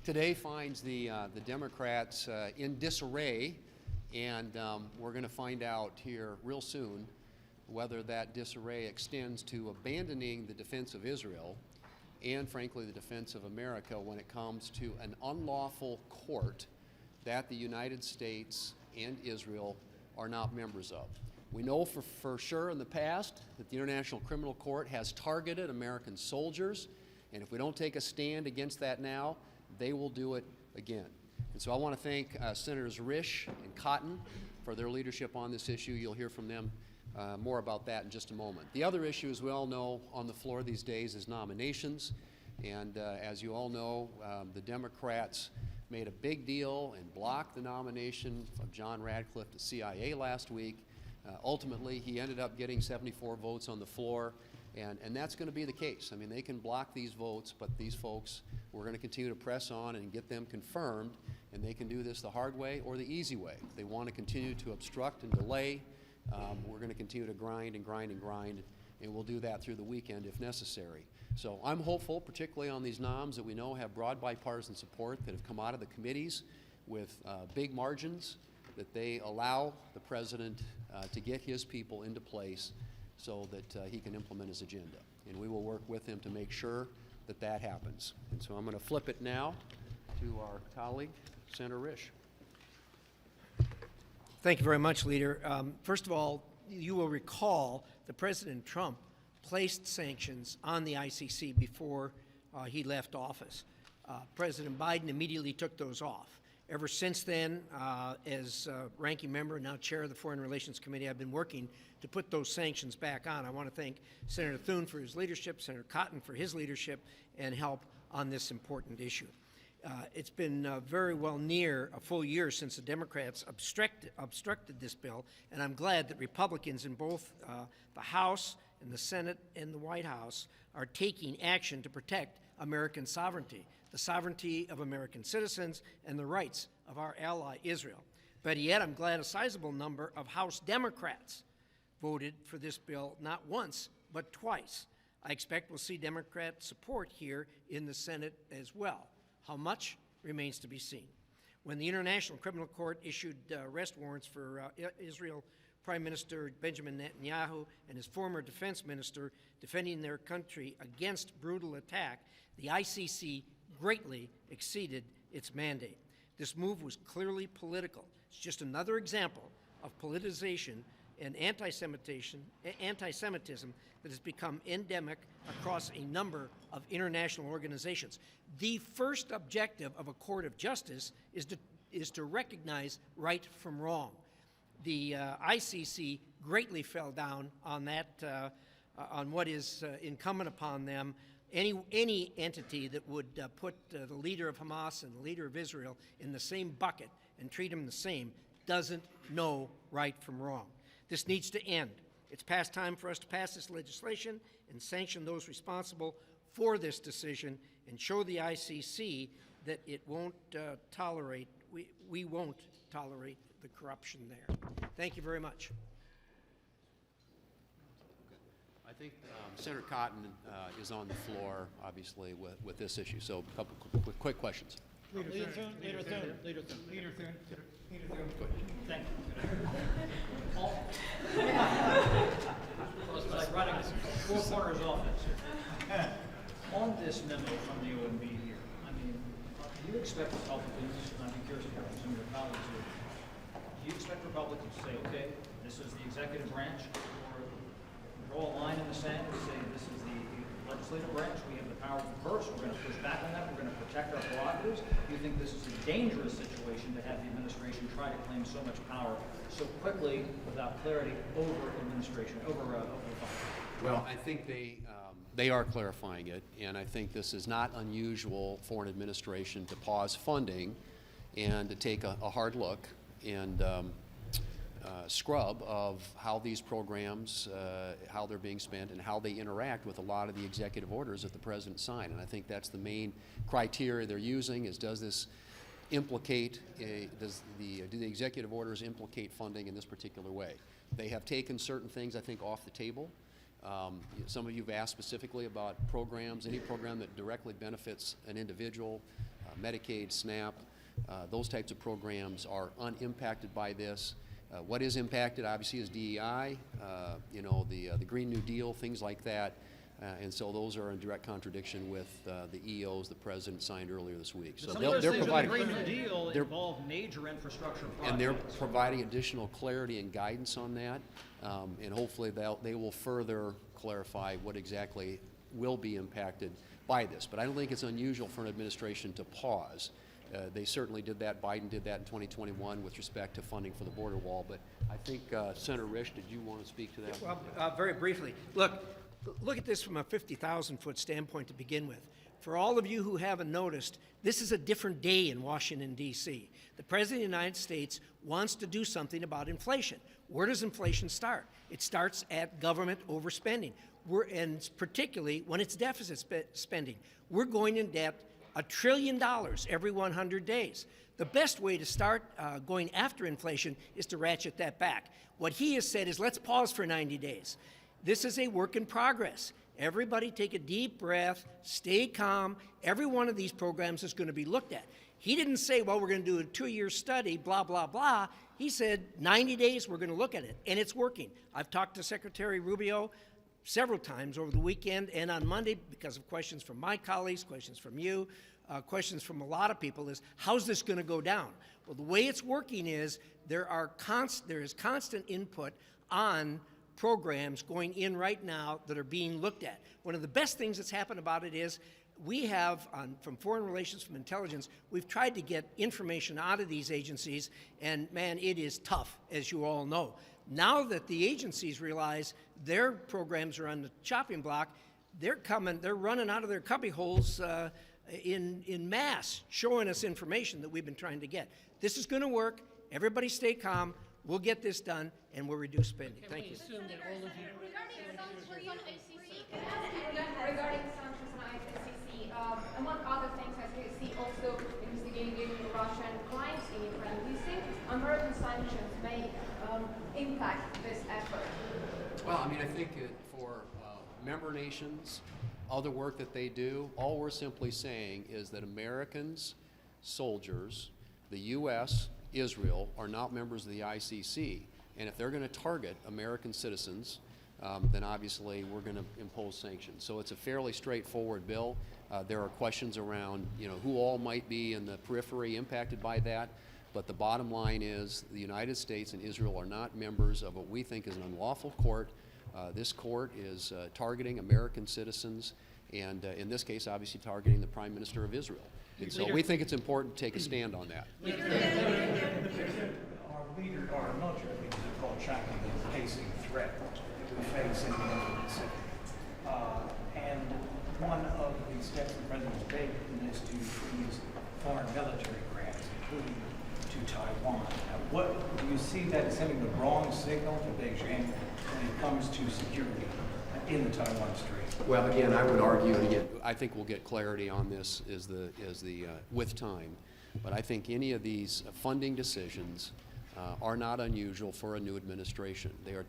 today finds the Democrats in disarray, and we're going to find out here real soon whether that disarray extends to abandoning the defense of Israel and, frankly, the defense of America when it comes to an unlawful court that the United States and Israel are not members of. We know for sure in the past that the International Criminal Court has targeted American soldiers, and if we don't take a stand against that now, they will do it again. And so I want to thank Senators Risch and Cotton for their leadership on this issue. You'll hear from them more about that in just a moment. The other issue, as we all know, on the floor these days is nominations. And as you all know, the Democrats made a big deal and blocked the nomination of John Radcliffe to CIA last week. Ultimately, he ended up getting 74 votes on the floor, and that's going to be the case. I mean, they can block these votes, but these folks, we're going to continue to press on and get them confirmed, and they can do this the hard way or the easy way. If they want to continue to obstruct and delay, we're going to continue to grind and grind and grind, and we'll do that through the weekend if necessary. So I'm hopeful, particularly on these noms that we know have broad bipartisan support that have come out of the committees with big margins, that they allow the President to get his people into place so that he can implement his agenda. And we will work with him to make sure that that happens. And so I'm going to flip it now to our colleague, Senator Risch. Thank you very much, Leader. First of all, you will recall that President Trump placed sanctions on the ICC before he left office. President Biden immediately took those off. Ever since then, as ranking member and now chair of the Foreign Relations Committee, I've been working to put those sanctions back on. I want to thank Senator Thune for his leadership, Senator Cotton for his leadership and help on this important issue. It's been very well near a full year since the Democrats obstructed this bill, and I'm glad that Republicans in both the House and the Senate and the White House are taking action to protect American sovereignty, the sovereignty of American citizens, and the rights of our ally Israel. Better yet, I'm glad a sizable number of House Democrats voted for this bill not once, but twice. I expect we'll see Democrat support here in the Senate as well. How much remains to be seen. When the International Criminal Court issued arrest warrants for Israel Prime Minister Benjamin Netanyahu and his former defense minister defending their country against brutal attack, the ICC greatly exceeded its mandate. This move was clearly political. It's just another example of politicization and anti-Semitism that has become endemic across a number of international organizations. The first objective of a court of justice is to recognize right from wrong. The ICC greatly fell down on that, on what is incumbent upon them. Any entity that would put the leader of Hamas and the leader of Israel in the same bucket and treat them the same doesn't know right from wrong. This needs to end. It's past time for us to pass this legislation and sanction those responsible for this decision and show the ICC that it won't tolerate, we won't tolerate the corruption there. Thank you very much. I think Senator Cotton is on the floor, obviously, with this issue. So a couple quick questions. Leader Thune. Thank you. It's like running four corners offense here. On this memo from the OMB here, I mean, do you expect Republicans, and I'd be curious about some of your colleagues here, do you expect Republicans to say, okay, this is the executive branch, or draw a line in the sand and say this is the legislative branch, we have the power to purse, we're going to push back on that, we're going to protect our prerogatives? Do you think this is a dangerous situation to have the administration try to claim so much power so quickly without clarity over administration, over the Well, I think they are clarifying it, and I think this is not unusual for an administration to pause funding and to take a hard look and scrub of how these programs, how they're being spent, and how they interact with a lot of the executive orders that the President signed. And I think that's the main criteria they're using is, does this implicate, do the executive orders implicate funding in this particular way? They have taken certain things, I think, off the table. Some of you have asked specifically about programs, any program that directly benefits an individual, Medicaid, SNAP, those types of programs are unimpacted by this. What is impacted, obviously, is DEI, the Green New Deal, things like that. And so those are in direct contradiction with the EOs the President signed earlier this week. So Some of those things in the providing, Green New Deal involve major infrastructure projects. and they're providing additional clarity and guidance on that. And hopefully they will further clarify what exactly will be impacted by this. But I don't think it's unusual for an administration to pause. They certainly did that. Biden did that in 2021 with respect to funding for the border wall. But I think, Senator Risch, did you want to speak to that? Well, very briefly, look at this from a 50,000-foot standpoint to begin with. For all of you who haven't noticed, this is a different day in Washington, D.C. The President of the United States wants to do something about inflation. Where does inflation start? It starts at government overspending, and particularly when it's deficit spending. We're going in debt $1 trillion every 100 days. The best way to start going after inflation is to ratchet that back. What he has said is, let's pause for 90 days. This is a work in progress. Everybody take a deep breath, stay calm. Every one of these programs is going to be looked at. He didn't say, well, we're going to do a 2-year study, blah, blah, blah. He said 90 days, we're going to look at it, and it's working. I've talked to Secretary Rubio several times over the weekend and on Monday because of questions from my colleagues, questions from you, questions from a lot of people is, how's this going to go down? Well, the way it's working is there is constant input on programs going in right now that are being looked at. One of the best things that's happened about it is we have, from foreign relations, from intelligence, we've tried to get information out of these agencies, and man, it is tough, as you all know. Now that the agencies realize their programs are on the chopping block, they're running out of their cubby holes in mass, showing us information that we've been trying to get. This is going to work. Everybody stay calm. We'll get this done, and we'll reduce spending. Thank you. Regarding sanctions on ICC, among other things, ICC also investigating Russian crimes in Ukraine. Do you think American sanctions may impact this effort? Well, I mean, I think for member nations, other work that they do, all we're simply saying is that Americans, soldiers, the U.S., Israel, are not members of the ICC. And if they're going to target American citizens, then obviously we're going to impose sanctions. So it's a fairly straightforward bill. There are questions around, who all might be in the periphery impacted by that. But the bottom line is the United States and Israel are not members of what we think is an unlawful court. This court is targeting American citizens, and in this case, obviously targeting the Prime Minister of Israel. And so we think it's important to take a stand on that. Our military leaders are called tracking the pacing threat that we face in the Indo-Pacific. And one of the steps the President has taken is to freeze foreign military grants, including to Taiwan. Now, what do you see that as sending the wrong signal to Beijing when it comes to security in the Taiwan Strait? Well, again, I would argue, and again, I think we'll get clarity on this with time. But I think any of these funding decisions are not unusual for a new administration. They're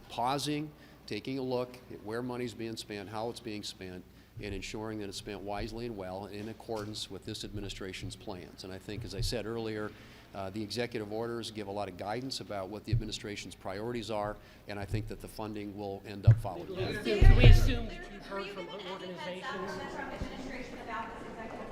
pausing, taking a look at where money's being spent, how it's being spent, and ensuring that it's spent wisely and well in accordance with this administration's plans. And I think, as I said earlier, the executive orders give a lot of guidance about what the administration's priorities are, and I think that the funding will end up following that. Can we assume that you've heard from organizations? The Trump administration about this executive